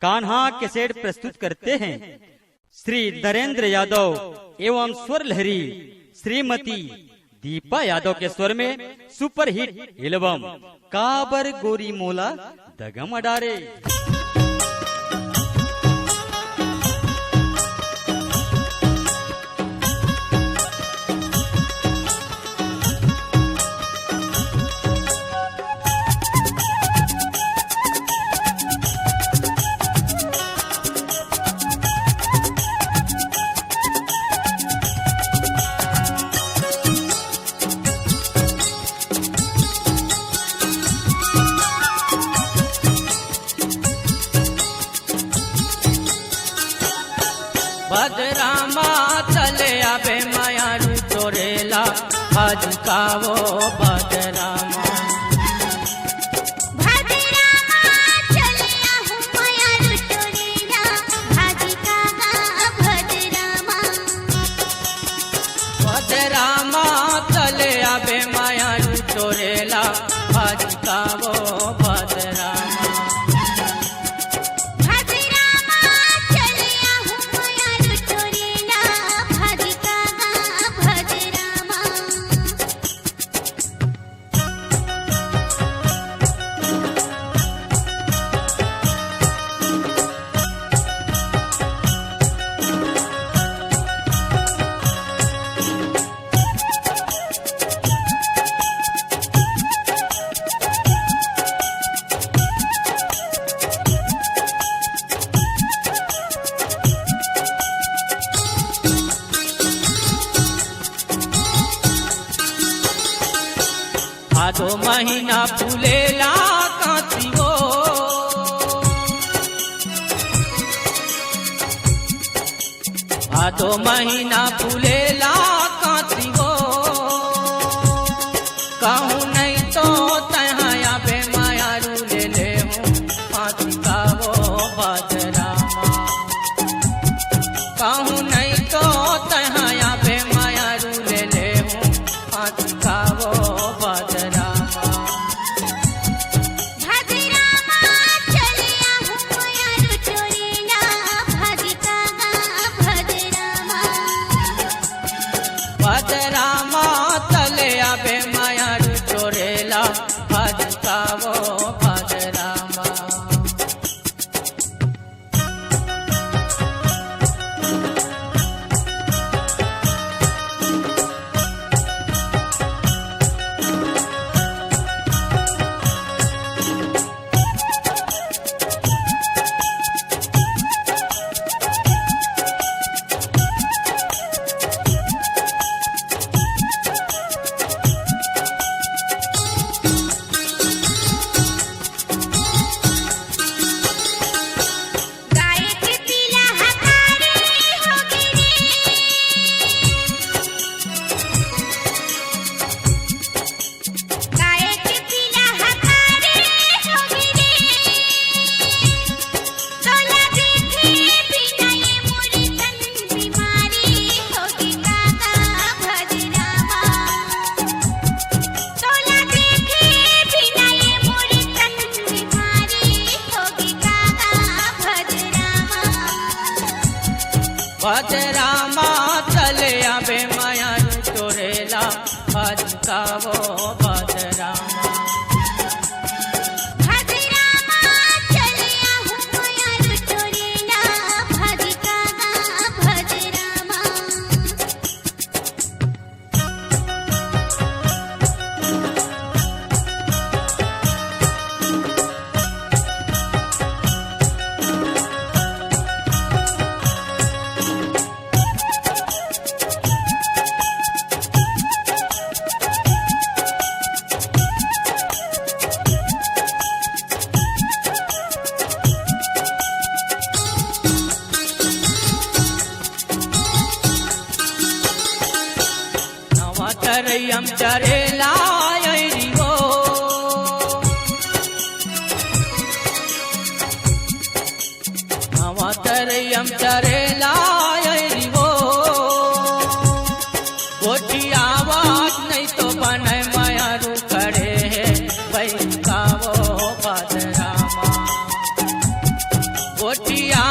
Kanha cassette प्रस्तुत करते हैं श्री नरेंद्र यादव एवं स्वर लहरी श्रीमती दीपा यादव के स्वर में सुपरहिट एल्बम काबर गोरी मोला दगम अडारे। भद्रामा चले आबे मायारू चोरेला आज का वो भद्रामा चले आहू मायारू चोरेला आज का भद्रामा भद्रामा चले आबे मायारू चोरेला आज का वो भद्रामा आधो महीना फूलेला कांती वो आधो महीना फूलेला कांती वो कहूँ नहीं तो तहाँ आबे मायारू ले ले हूँ कांती का वो भद्रामा कहूँ नहीं तो तहाँ आबे मायारू ले ले हूँ कांती का वो भद्रामा भद्रामा चले आबे मायारू चोरेला आज का वो भद्रामा भद्रामा चले आबे मायारू चोरेला आज का वो भद्रामा चले आहू मायारू चोरेला आज का भद्रामा तरयम चरेला वो नवा तरयम चरेला वो गोटी आवाज नहीं तो बने मायारू खड़े है भाई का वो भद्रामा गोटिया